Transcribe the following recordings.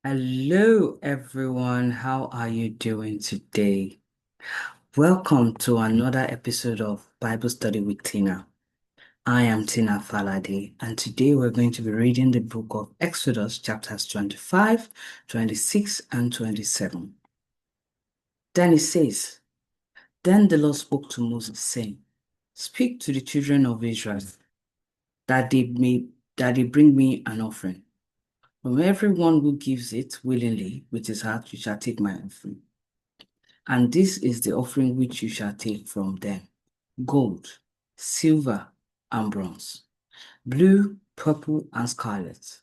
Hello, everyone. How are you doing today? Welcome to another episode of Bible Study with Tina. I am Tina Falade, and today we're going to be reading the book of Exodus, chapters 25, 26, and 27. Then it says, Then the Lord spoke to Moses, saying, Speak to the children of Israel, that they may that they bring me an offering. From everyone who gives it willingly with his heart, you shall take my offering. And this is the offering which you shall take from them: gold, silver, and bronze, blue, purple, and scarlet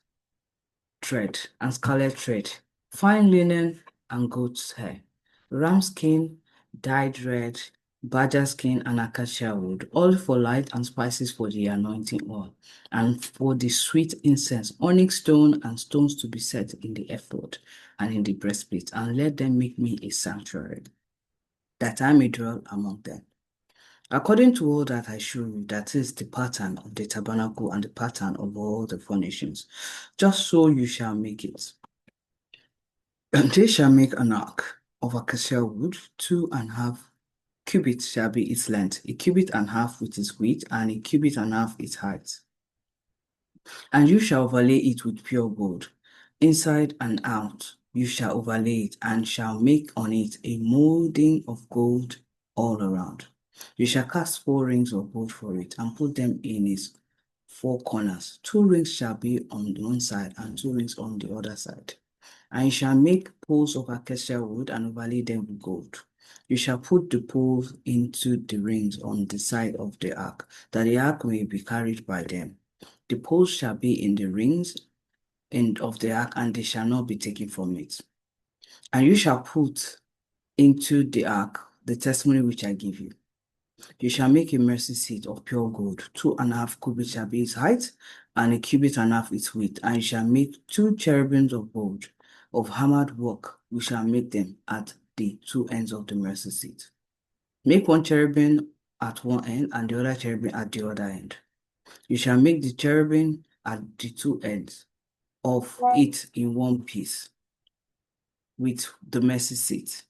thread, fine linen, and goat's hair, ram skin, dyed red, badger skin, and acacia wood, all for light and spices for the anointing oil, and for the sweet incense, onyx stone, and stones to be set in the ephod and in the breastplate, and let them make me a sanctuary, that I may dwell among them. According to all that I show you, that is the pattern of the tabernacle and the pattern of all the furnishings, just so you shall make it. And they shall make an ark of acacia wood, 2.5 cubits shall be its length, a cubit and a half with its width, and a cubit and a half its height. And you shall overlay it with pure gold, inside and out. You shall overlay it, and shall make on it a molding of gold all around. You shall cast 4 rings of gold for it, and put them in its 4 corners. 2 rings shall be on one side, and 2 rings on the other side. And you shall make poles of acacia wood, and overlay them with gold. You shall put the poles into the rings on the side of the ark, that the ark may be carried by them. The poles shall be in the rings of the ark, and they shall not be taken from it. And you shall put into the ark the testimony which I give you. You shall make a mercy seat of pure gold. 2.5 cubits shall be its height, and a cubit and a half its width. And you shall make 2 cherubims of gold, of hammered work. We shall make them at the 2 ends of the mercy seat. Make 1 cherubim at one end, and the other cherubim at the other end. You shall make the cherubim at the 2 ends of it in one piece with the mercy seat.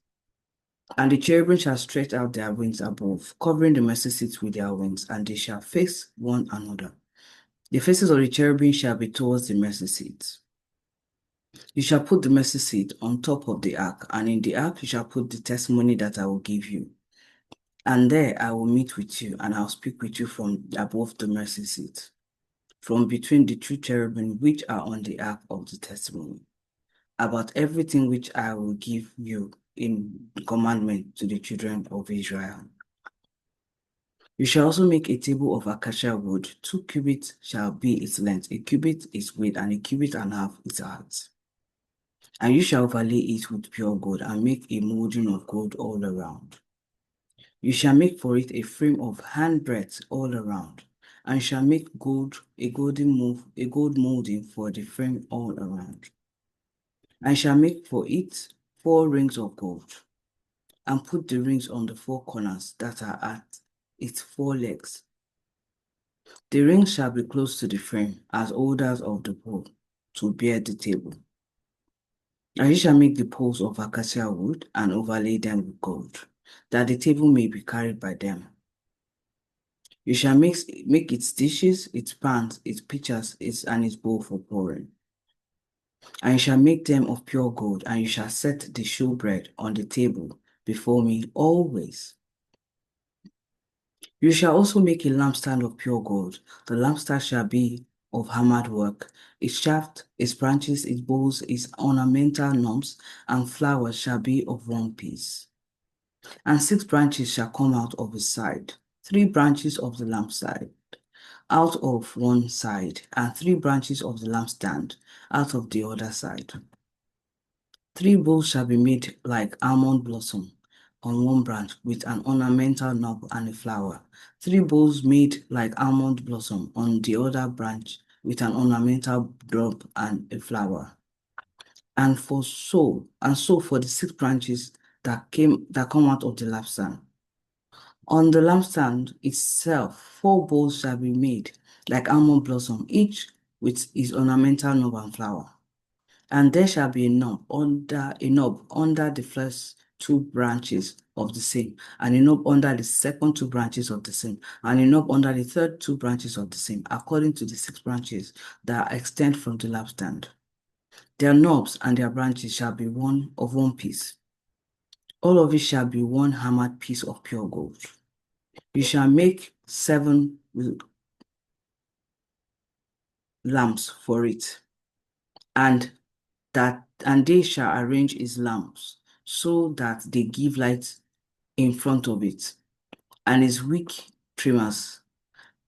And the cherubim shall stretch out their wings above, covering the mercy seat with their wings, and they shall face one another. The faces of the cherubim shall be towards the mercy seat. You shall put the mercy seat on top of the ark, and in the ark you shall put the testimony that I will give you. And there I will meet with you, and I'll speak with you from above the mercy seat, from between the 2 cherubim which are on the ark of the testimony, about everything which I will give you in commandment to the children of Israel. You shall also make a table of acacia wood. 2 cubits shall be its length, a cubit its width, and a cubit and a half its height. And you shall overlay it with pure gold, and make a molding of gold all around. You shall make for it a frame of handbreadth all around, and shall make a gold molding for the frame all around. And shall make for it 4 rings of gold, and put the rings on the 4 corners that are at its 4 legs. The rings shall be close to the frame, as holders of the pole, to bear the table. And you shall make the poles of acacia wood, and overlay them with gold, that the table may be carried by them. You shall make its dishes, its pans, its pitchers, and its bowl for pouring. And you shall make them of pure gold, and you shall set the showbread on the table before me always. You shall also make a lampstand of pure gold. The lampstand shall be of hammered work. Its shaft, its branches, its bowls, its ornamental knobs, and flowers shall be of one piece. And 6 branches shall come out of its side, 3 branches of the lampstand out of one side, and 3 branches of the lampstand out of the other side. 3 bowls shall be made like almond blossom on one branch, with an ornamental knob and a flower. 3 bowls made like almond blossom on the other branch, with an ornamental knob and a flower. And so for the 6 branches that come out of the lampstand. On the lampstand itself, 4 bowls shall be made like almond blossom, each with its ornamental knob and flower. And there shall be a knob under the first two branches of the same, and a knob under the second two branches of the same, and a knob under the third two branches of the same, according to the 6 branches that extend from the lampstand. Their knobs and their branches shall be one of one piece. All of it shall be one hammered piece of pure gold. You shall make 7 lamps for it, and they shall arrange its lamps so that they give light in front of it, and its wick trimmers,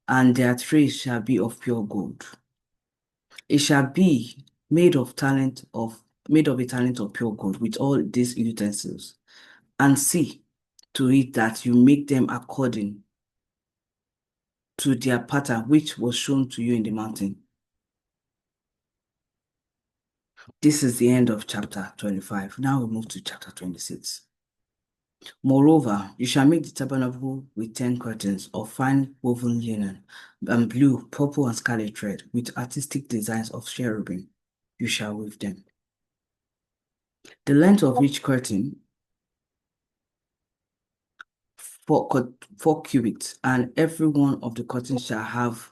and their trays shall be of pure gold. It shall be made of a talent of pure gold with all these utensils, and see to it that you make them according to their pattern which was shown to you in the mountain. This is the end of chapter 25. Now we move to chapter 26. Moreover, you shall make the tabernacle with 10 curtains of fine woven linen, and blue, purple, and scarlet thread, with artistic designs of cherubim. You shall weave them. The length of each curtain, 4 cubits, and every one of the curtains shall have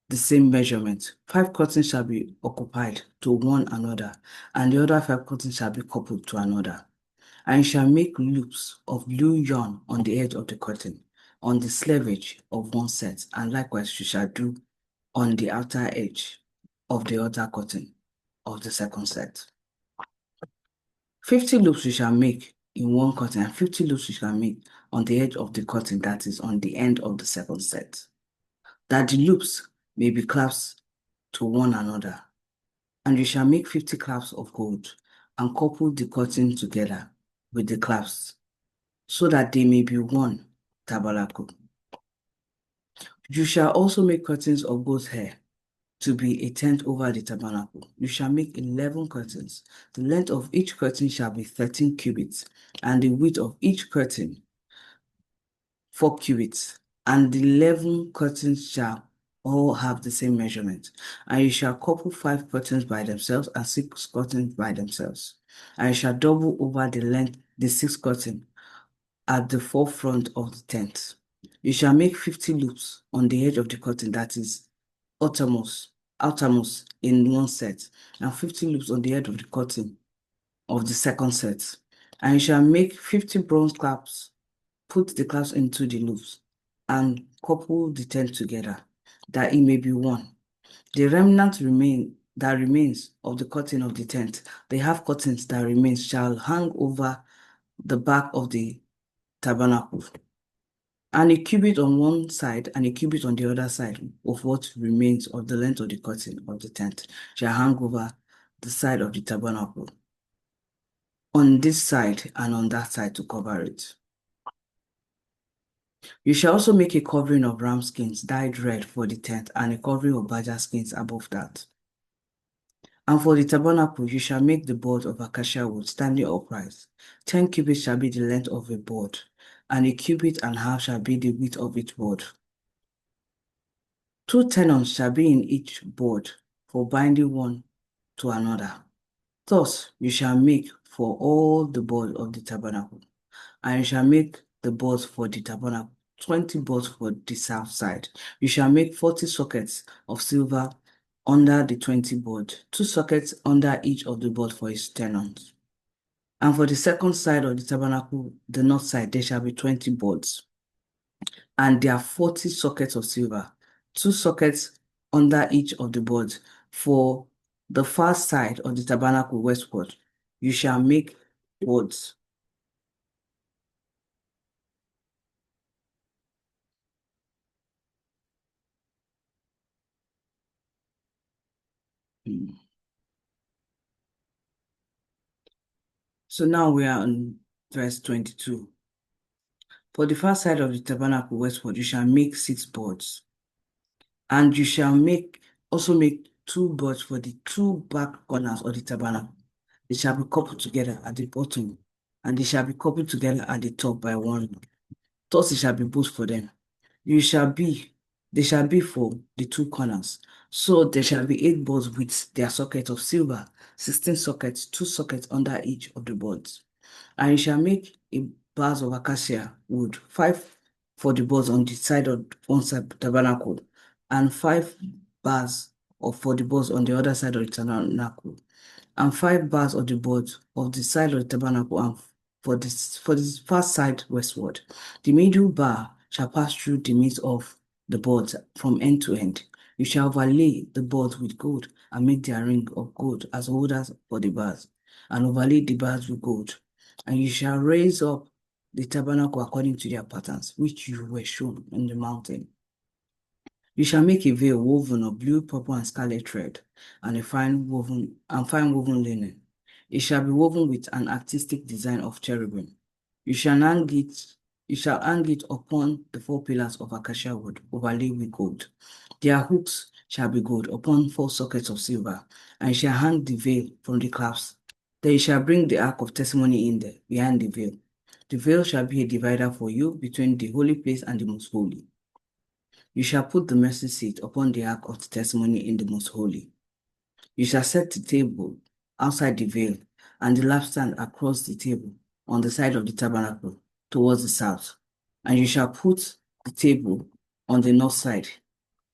the same measurement. 5 curtains shall be occupied to one another, and the other 5 curtains shall be coupled to another. And you shall make loops of blue yarn on the edge of the curtain, on the cleavage of one set, and likewise you shall do on the outer edge of the other curtain of the second set. 50 loops you shall make in one curtain, and 50 loops you shall make on the edge of the curtain that is on the end of the second set, that the loops may be clasped to one another. And you shall make 50 clasps of gold, and couple the curtain together with the clasps, so that they may be one tabernacle. You shall also make curtains of goat's hair to be a tent over the tabernacle. You shall make 11 curtains. The length of each curtain shall be 13 cubits, and the width of each curtain 4 cubits. And the 11 curtains shall all have the same measurement. And you shall couple 5 curtains by themselves and 6 curtains by themselves. And you shall double over the 6 curtains at the forefront of the tent. You shall make 50 loops on the edge of the curtain that is outermost in one set, and 50 loops on the edge of the curtain of the second set. And you shall make 50 bronze clasps, put the clasps into the loops, and couple the tent together, that it may be one. The remnant that remains of the curtain of the tent, the half curtains that remains, shall hang over the back of the tabernacle, and a cubit on one side and a cubit on the other side of what remains of the length of the curtain of the tent shall hang over the side of the tabernacle, on this side and on that side, to cover it. You shall also make a covering of ram skins dyed red for the tent, and a covering of badger skins above that. And for the tabernacle you shall make the board of acacia wood standing upright. 10 cubits shall be the length of a board, and a cubit and a half shall be the width of each board. 2 tenons shall be in each board for binding one to another. Thus you shall make for all the boards of the tabernacle, and you shall make the boards for the tabernacle, 20 boards for the south side. You shall make 40 sockets of silver under the 20 board, 2 sockets under each of the board for its tenons. And for the second side of the tabernacle, the north side, there shall be 20 boards, and there are 40 sockets of silver, 2 sockets under each of the boards. For the far side of the tabernacle westward, you shall make boards. So now we are on verse 22. For the far side of the tabernacle westward, you shall make 6 boards. And you shall also make 2 boards for the 2 back corners of the tabernacle. They shall be coupled together at the bottom, and they shall be coupled together at the top by one. Thus it shall be both for them. You shall be They shall be for the two corners. So there shall be 8 boards with their sockets of silver, 16 sockets, 2 sockets under each of the boards. And you shall make a bars of acacia wood, 5 for the boards on the side of one side tabernacle, and 5 bars for the boards on the other side of the tabernacle, and 5 bars of the boards of the side of the tabernacle, and for this far side westward. The middle bar shall pass through the midst of the boards from end to end. You shall overlay the boards with gold and make their ring of gold as holders for the bars, and overlay the bars with gold. And you shall raise up the tabernacle according to their patterns, which you were shown in the mountain. You shall make a veil woven of blue, purple, and scarlet thread, and a fine woven linen. It shall be woven with an artistic design of cherubim. You shall hang it, you shall hang it upon the 4 pillars of acacia wood, overlaid with gold. Their hooks shall be gold upon 4 sockets of silver, and you shall hang the veil from the clasps. Then you shall bring the ark of testimony in there, behind the veil. The veil shall be a divider for you between the holy place and the most holy. You shall put the mercy seat upon the ark of the testimony in the most holy. You shall set the table outside the veil, and the lampstand across the table on the side of the tabernacle towards the south. And you shall put the table on the north side.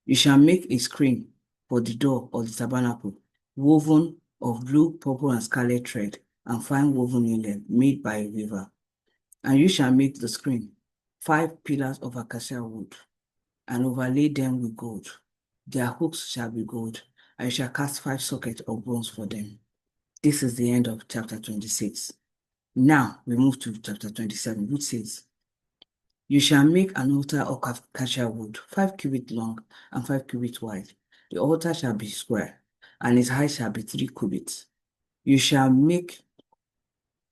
You shall make a screen for the door of the tabernacle, woven of blue, purple, and scarlet thread, and fine woven linen made by a weaver. And you shall make the screen 5 pillars of acacia wood, and overlay them with gold. Their hooks shall be gold, and you shall cast 5 sockets of bronze for them. This is the end of chapter 26. Now we move to chapter 27, which says, You shall make an altar of acacia wood, 5 cubits long and 5 cubits wide. The altar shall be square, and its height shall be 3 cubits. You shall make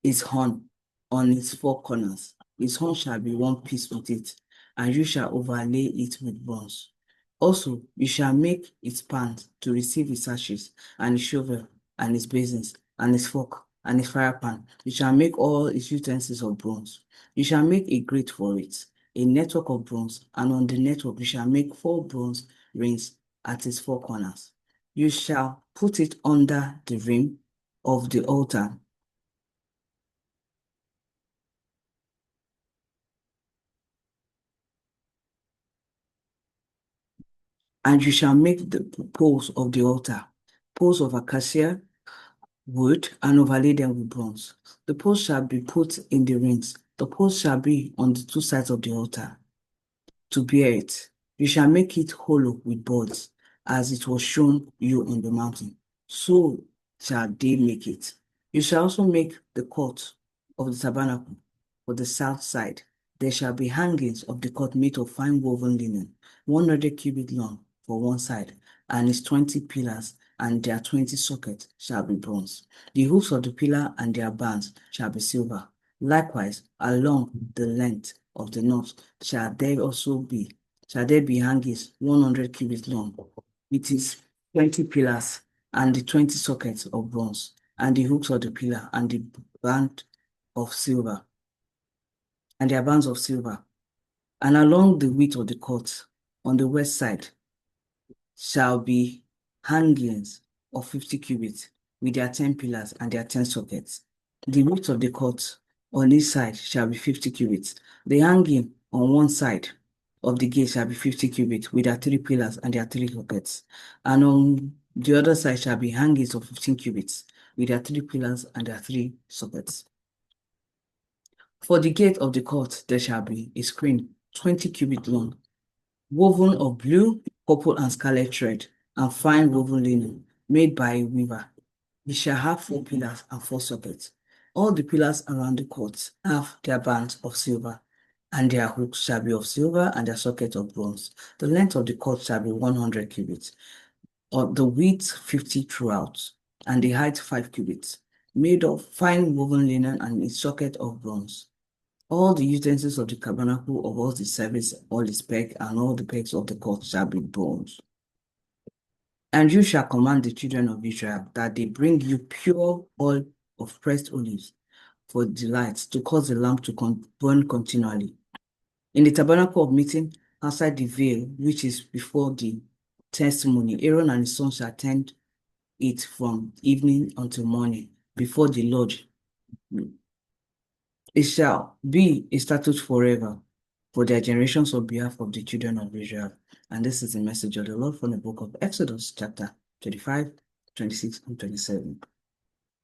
its horn on its 4 corners. Its horn shall be one piece with it, and you shall overlay it with bronze. Also, you shall make its pans to receive its ashes, and its shovel, and its basins, and its fork, and its fire pan. You shall make all its utensils of bronze. You shall make a grate for it, a network of bronze, and on the network you shall make 4 bronze rings at its 4 corners. You shall put it under the rim of the altar, and you shall make the poles of the altar, poles of acacia wood, and overlay them with bronze. The poles shall be put in the rings. The poles shall be on the 2 sides of the altar to bear it. You shall make it hollow with boards, as it was shown you on the mountain. So shall they make it. You shall also make the court of the tabernacle for the south side. There shall be hangings of the court made of fine woven linen, 100 cubits long for one side, and its 20 pillars, and their 20 sockets shall be bronze. The hoofs of the pillar and their bands shall be silver. Likewise, along the length of the north shall there be hangings 100 cubits long, with its 20 pillars and the 20 sockets of bronze, and the hooks of the pillar and the band of silver, and their bands of silver. And along the width of the court on the west side shall be hangings of 50 cubits with their 10 pillars and their 10 sockets. The width of the court on each side shall be 50 cubits. The hanging on one side of the gate shall be 50 cubits with their 3 pillars and their 3 sockets. And on the other side shall be hangings of 15 cubits with their 3 pillars and their 3 sockets. For the gate of the court there shall be a screen 20 cubits long, woven of blue, purple, and scarlet thread, and fine woven linen, made by a weaver. It shall have 4 pillars and 4 sockets. All the pillars around the court have their bands of silver, and their hooks shall be of silver, and their sockets of bronze. The length of the court shall be 100 cubits, or the width 50 throughout, and the height 5 cubits, made of fine woven linen, and its socket of bronze. All the utensils of the tabernacle of all the service, all its pegs, and all the pegs of the court shall be bronze. And you shall command the children of Israel that they bring you pure oil of pressed olives for the lights, to cause the lamp to burn continually. In the tabernacle of meeting, outside the veil, which is before the testimony. Aaron and his sons shall tend it from evening until morning before the Lord. It shall be a statute forever for their generations on behalf of the children of Israel. And this is the message of the Lord from the book of Exodus, chapter 25, 26, and 27.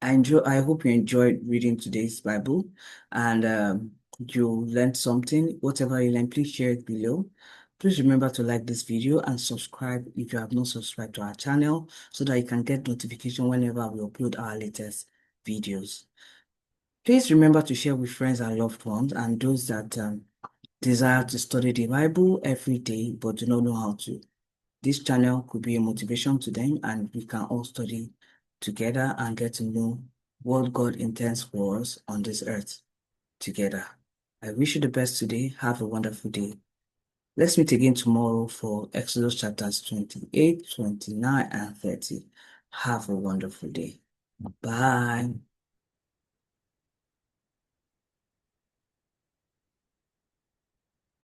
I hope you enjoyed reading today's Bible and you learned something. Whatever you learned, please share it below. Please remember to like this video and subscribe if you have not subscribed to our channel so that you can get notification whenever we upload our latest videos. Please remember to share with friends and loved ones and those that desire to study the Bible every day but do not know how to. This channel could be a motivation to them and we can all study together and get to know what God intends for us on this earth together. I wish you the best today. Have a wonderful day. Let's meet again tomorrow for Exodus chapters 28, 29, and 30. Have a wonderful day. Bye.